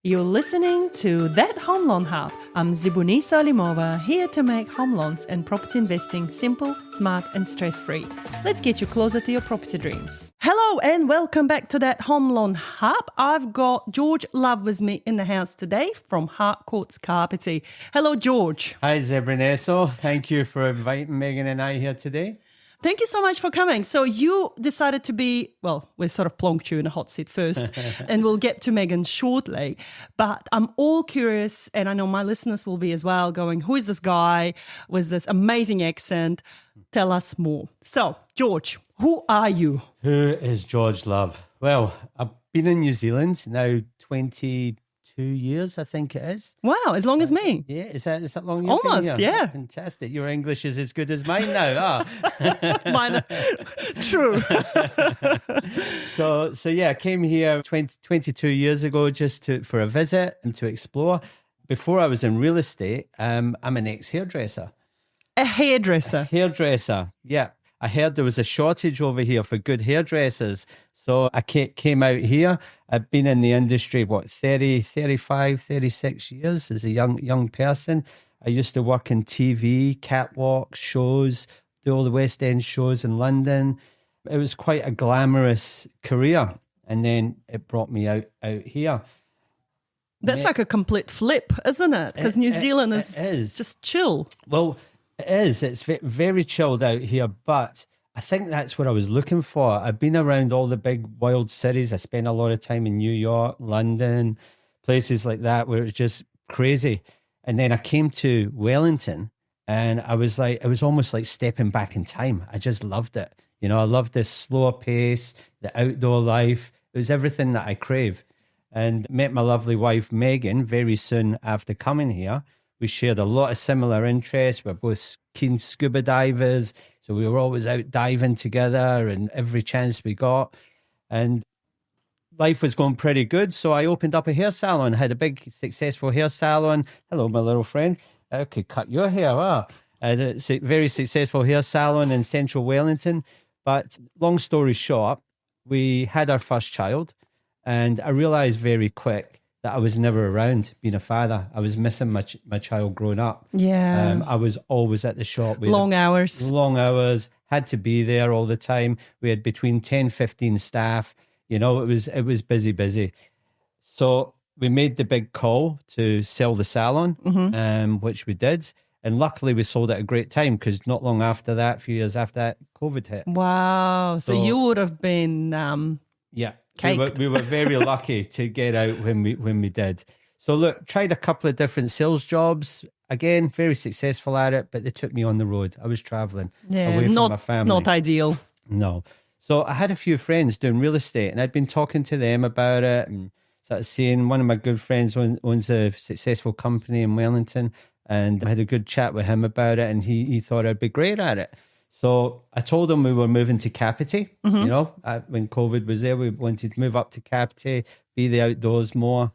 You're listening to That Home Loan Hub. I'm Zibuni Solimova, here to make home loans and property investing simple, smart and stress-free. Let's get you closer to your property dreams. Hello and welcome back to That Home Loan Hub. I've got George Love with me in the house today from Harcourts Kāpiti. Hello, George. Hi, Zebrineso. Thank you for inviting Megan and I here today. Thank you so much for coming. So you decided to be, well, we sort of plonked you in a hot seat first, and we'll get to Megan shortly. But I'm all curious, and I know my listeners will be as well, going, who is this guy with this amazing accent? Tell us more. So, George, who are you? Who is George Love? Well, I've been in New Zealand now 22 years, I think it is. Wow, as long as me. Yeah, is that long? You've Almost, been here? yeah. Fantastic. Your English is as good as mine now. Mine, true. So yeah, I came here 22 years ago just for a visit and to explore. Before I was in real estate, I'm an ex-hairdresser. A hairdresser. Hairdresser, yeah. I heard there was a shortage over here for good hairdressers. So I came out here. I've been in the industry, 30, 35, 36 years as a young person. I used to work in TV, catwalk, shows, do all the West End shows in London. It was quite a glamorous career. And then it brought me out here. That's like a complete flip, isn't it? Because New Zealand is just chill. Well, it is. It's very chilled out here, but I think that's what I was looking for. I've been around all the big wild cities. I spent a lot of time in New York, London, places like that where it was just crazy. And then I came to Wellington and I was like, it was almost like stepping back in time. I just loved it. You know, I loved this slower pace, the outdoor life. It was everything that I crave. And met my lovely wife, Megan, very soon after coming here. We shared a lot of similar interests. We're both keen scuba divers. So we were always out diving together and every chance we got. And life was going pretty good. So I opened up a hair salon, had a big successful hair salon. Hello, my little friend. I could cut your hair. I had a very successful hair salon in central Wellington. But long story short, we had our first child. And I realized very quick that I was never around being a father. I was missing my child growing up. Yeah. I was always at the shop. Long hours, had to be there all the time. We had between 10, 15 staff. You know, it was busy. So we made the big call to sell the salon, which we did. And luckily we sold at a great time because not long after that, a few years after that, COVID hit. Wow. So you would have been... Yeah. Caked. We were very lucky to get out when we did. So look, tried a couple of different sales jobs. Again, very successful at it, but they took me on the road. I was traveling away from my family. Not ideal. No. So I had a few friends doing real estate and I'd been talking to them about it and sort of saying one of my good friends owns a successful company in Wellington and I had a good chat with him about it and he thought I'd be great at it. So I told them we were moving to Kāpiti. You know, when COVID was there, we wanted to move up to Kāpiti, be the outdoors more.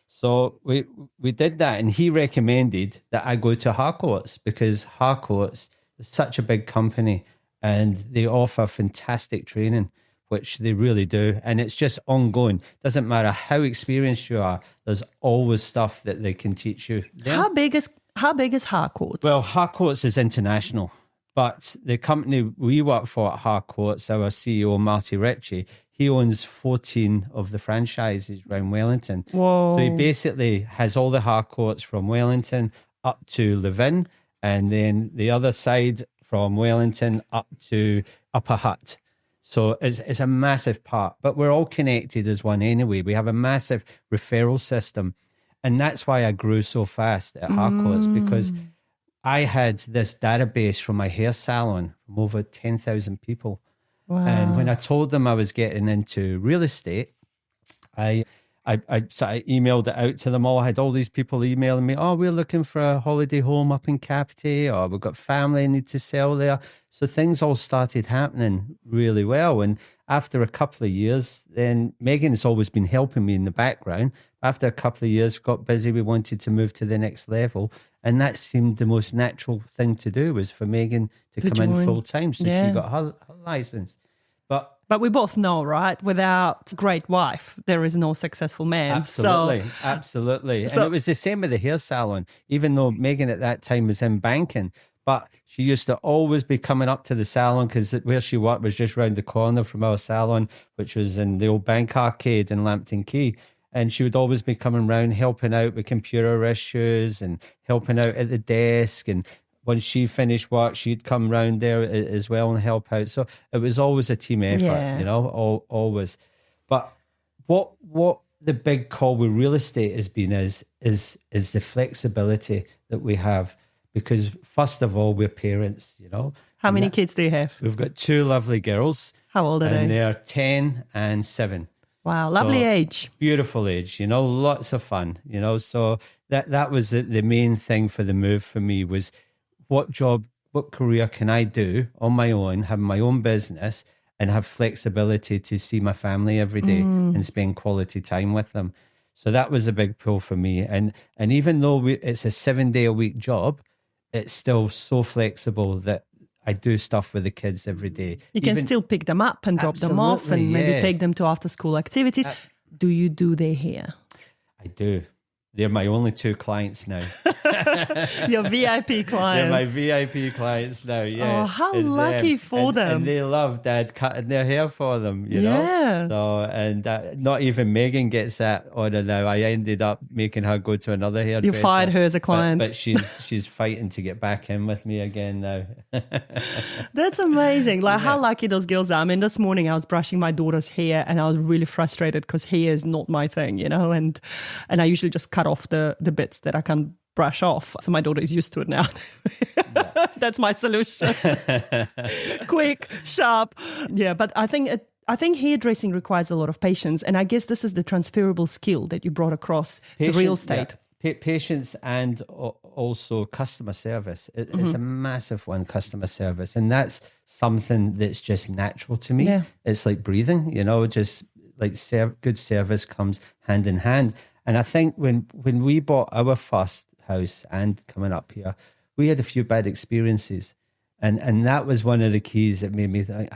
So we did that. And he recommended that I go to Harcourts because Harcourts is such a big company and they offer fantastic training, which they really do. And it's just ongoing. Doesn't matter how experienced you are, there's always stuff that they can teach you. There. How big is Harcourts? Well, Harcourts is international. But the company we work for at Harcourts, our CEO, Marty Ritchie, he owns 14 of the franchises around Wellington. Whoa. So he basically has all the Harcourts from Wellington up to Levin, and then the other side from Wellington up to Upper Hutt. So it's a massive part, but we're all connected as one anyway. We have a massive referral system. And that's why I grew so fast at Harcourts because I had this database from my hair salon from over 10,000 people. Wow. And when I told them I was getting into real estate, I emailed it out to them all. I had all these people emailing me, oh, we're looking for a holiday home up in Kāpiti, or we've got family need to sell there. So things all started happening really well. And after a couple of years, then Megan has always been helping me in the background. After a couple of years, we got busy. We wanted to move to the next level. And that seemed the most natural thing to do was for Megan to come in full time. So she got her license. But But we both know, right? Without a great wife, there is no successful man. Absolutely, absolutely. And it was the same with the hair salon, even though Megan at that time was in banking. But she used to always be coming up to the salon because where she worked was just round the corner from our salon, which was in the old bank arcade in Lambton Quay. And she would always be coming round, helping out with computer issues and helping out at the desk. And when she finished work, she'd come round there as well and help out. So it was always a team effort, you know, always. But what the big call with real estate has been is the flexibility that we have. Because first of all, we're parents, you know. How many kids do you have? We've got 2 lovely girls. How old are they? And they're 10 and 7. Wow, lovely age. Beautiful age, you know, lots of fun, you know. So that was the main thing for the move for me was what career can I do on my own, have my own business and have flexibility to see my family every day and spend quality time with them. So that was a big pull for me. And even though it's a 7-day-a-week job, it's still so flexible that I do stuff with the kids every day. You can still pick them up and drop them off and maybe take them to after-school activities. Do you do their hair? I do. They're my only 2 clients now. Your VIP clients. They're my VIP clients now, yeah. Oh, how lucky for them. And they love Dad cutting their hair for them, you know? So, and not even Megan gets that order now. I ended up making her go to another hairdresser. You fired her as a client. But she's fighting to get back in with me again now. That's amazing. Like how lucky those girls are. I mean, this morning I was brushing my daughter's hair and I was really frustrated because hair is not my thing, you know? And I usually just cut off the bits that I can brush off. So my daughter is used to it now. That's my solution. Quick, sharp. Yeah, but I think hairdressing requires a lot of patience. And I guess this is the transferable skill that you brought across to real estate. Yeah. Patience and also customer service. It's a massive one, customer service. And that's something that's just natural to me. Yeah. It's like breathing, you know, just like good service comes hand in hand. And I think when we bought our first house and coming up here, we had a few bad experiences. And that was one of the keys that made me think,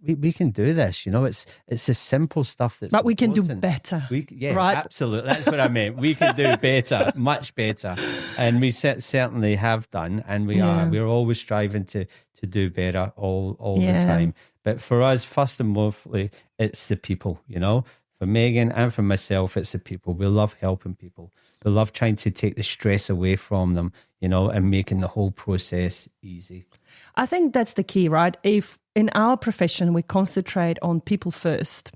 we can do this, you know, it's the simple stuff that's But we can important. do better. Right? Absolutely. That's what I meant. We can do better, much better. And we certainly have done. And we're always striving to do better all the time. But for us, first and mostly, it's the people, you know. For Megan and for myself, it's the people. We love helping people. We love trying to take the stress away from them, you know, and making the whole process easy. I think that's the key, right? If in our profession we concentrate on people first,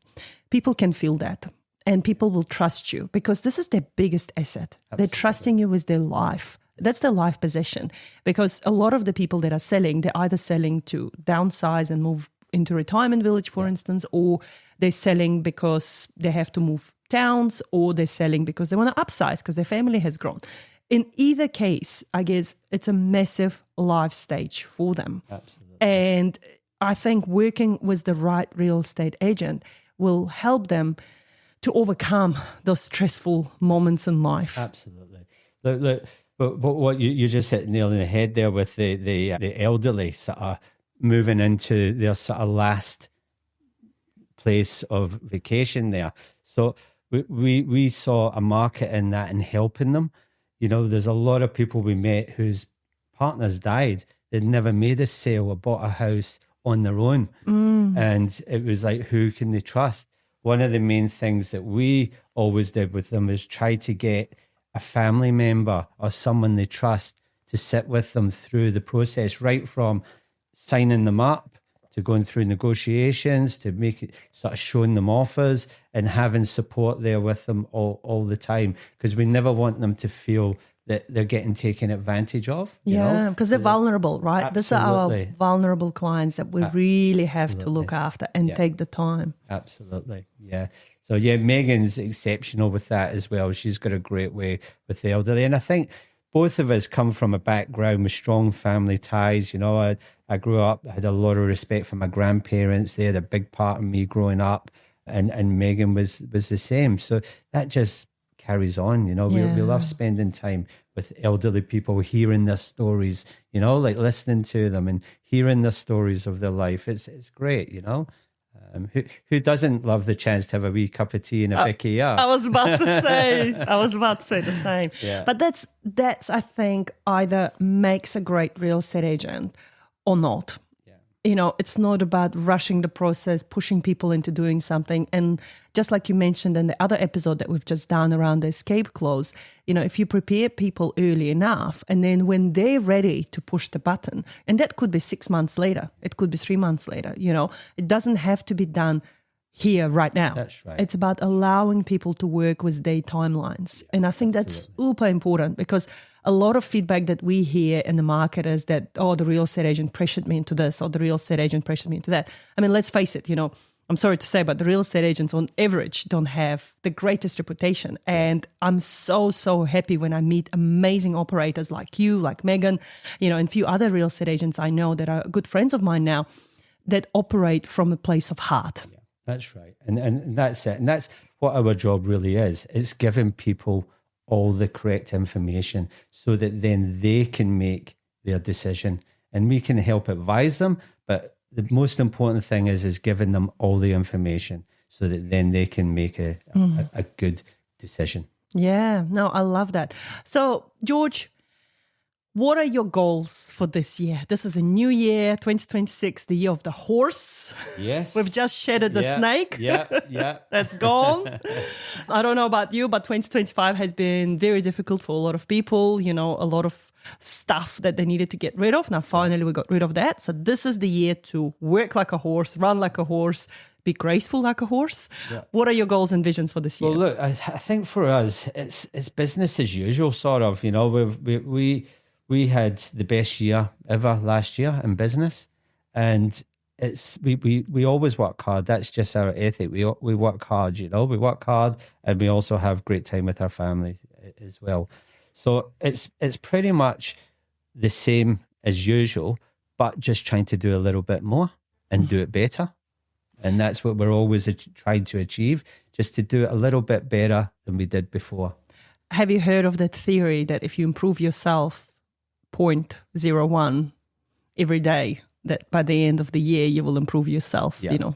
people can feel that and people will trust you because this is their biggest asset. Absolutely. They're trusting you with their life. That's their life possession because a lot of the people that are selling, they're either selling to downsize and move into retirement village, for instance, or they're selling because they have to move towns, or they're selling because they want to upsize because their family has grown. In either case, I guess it's a massive life stage for them. Absolutely. And I think working with the right real estate agent will help them to overcome those stressful moments in life. Absolutely. Look, but what you just hit the nail on the head there with the elderly sort of moving into their sort of last place of vacation there. So we saw a market in that and helping them. You know, there's a lot of people we met whose partners died. They'd never made a sale or bought a house on their own. And it was like, who can they trust? One of the main things that we always did with them is try to get a family member or someone they trust to sit with them through the process, right from signing them up to going through negotiations, to make it sort of showing them offers and having support there with them all the time. Because we never want them to feel that they're getting taken advantage of. Yeah, because they're vulnerable, right? Absolutely. These are our vulnerable clients that we really have to look after and take the time. Absolutely, yeah. So yeah, Megan's exceptional with that as well. She's got a great way with the elderly. And I think both of us come from a background with strong family ties. You know, I grew up, I had a lot of respect for my grandparents. They had a big part of me growing up, and Megan was the same. So that just carries on, you know. We love spending time with elderly people, hearing their stories, you know, like listening to them and hearing their stories of their life. It's great, you know. Who doesn't love the chance to have a wee cup of tea and a bicky up? I was about to say the same. Yeah. But that's I think either makes a great real estate agent or not. Yeah. It's not about rushing the process, pushing people into doing something. And just like you mentioned in the other episode that we've just done around the escape clause, if you prepare people early enough, and then when they're ready to push the button, and that could be 6 months later, it could be 3 months later, it doesn't have to be done here right now. That's right. It's about allowing people to work with their timelines. And I think that's super important, because a lot of feedback that we hear in the market is that, the real estate agent pressured me into this, or the real estate agent pressured me into that. I mean, let's face it, I'm sorry to say, but the real estate agents on average don't have the greatest reputation. And I'm so, so happy when I meet amazing operators like you, like Megan, and a few other real estate agents I know that are good friends of mine now that operate from a place of heart. Yeah, that's right. And that's it. And that's what our job really is. It's giving people all the correct information so that then they can make their decision, and we can help advise them. But the most important thing is giving them all the information so that then they can make a good decision. Yeah, no, I love that. So, George, what are your goals for this year? This is a new year, 2026, the year of the horse. Yes. We've just shedded the snake. Yeah. That's gone. I don't know about you, but 2025 has been very difficult for a lot of people. A lot of stuff that they needed to get rid of. Now, finally, we got rid of that. So this is the year to work like a horse, run like a horse, be graceful like a horse. Yeah. What are your goals and visions for this year? Well, look, I think for us, it's business as usual, sort of. We had the best year ever last year in business, and we always work hard. That's just our ethic. We work hard, we work hard, and we also have great time with our family as well. So it's pretty much the same as usual, but just trying to do a little bit more and do it better. And that's what we're always trying to achieve, just to do it a little bit better than we did before. Have you heard of that theory that if you improve yourself 0.01 every day, that by the end of the year you will improve yourself? Yeah.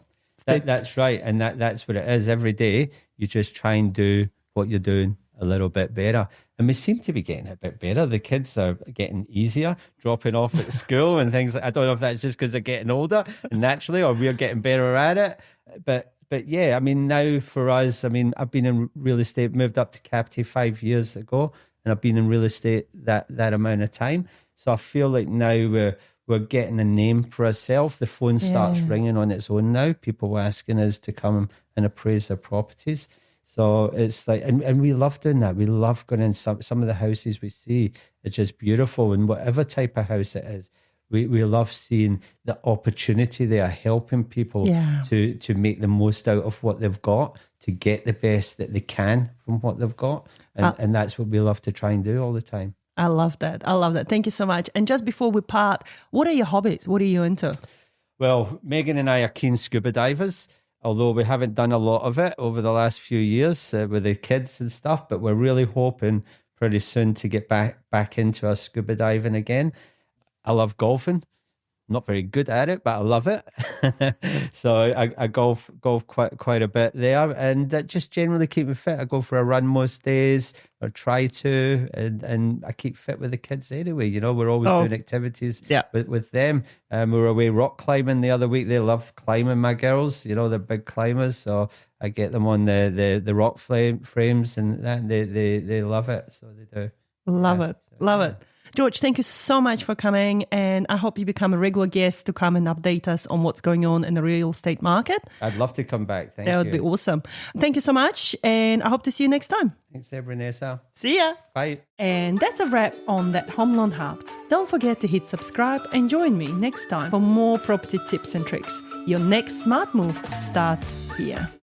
That's right. And that's what it is. Every day you just try and do what you're doing a little bit better. And we seem to be getting a bit better. The kids are getting easier, dropping off at school and things. I don't know if that's just because they're getting older naturally, or we're getting better at it. But yeah, I mean, now for us, I've been in real estate, moved up to Kāpiti 5 years ago, and I've been in real estate that amount of time. So I feel like now we're getting a name for ourselves. The phone starts ringing on its own now. People are asking us to come and appraise their properties. So it's like, and we love doing that. We love going in. Some of the houses we see are just beautiful, and whatever type of house it is, we love seeing the opportunity there, helping people to make the most out of what they've got, to get the best that they can from what they've got. And that's what we love to try and do all the time. I love that. Thank you so much. And just before we part, what are your hobbies? What are you into? Well, Megan and I are keen scuba divers, although we haven't done a lot of it over the last few years with the kids and stuff, but we're really hoping pretty soon to get back into our scuba diving again. I love golfing. Not very good at it, but I love it. So I golf quite a bit there, and that just generally keep me fit. I go for a run most days, or try to, and I keep fit with the kids anyway. We're always doing activities with them. We were away rock climbing the other week. They love climbing, my girls. They're big climbers, so I get them on the rock frames, and that, and they love it. So they do. Love it. George, thank you so much for coming, and I hope you become a regular guest to come and update us on what's going on in the real estate market. I'd love to come back. Thank you. That would be awesome. Thank you so much, and I hope to see you next time. Thanks, Vanessa. See ya. Bye. And that's a wrap on That Home Loan Hub. Don't forget to hit subscribe and join me next time for more property tips and tricks. Your next smart move starts here.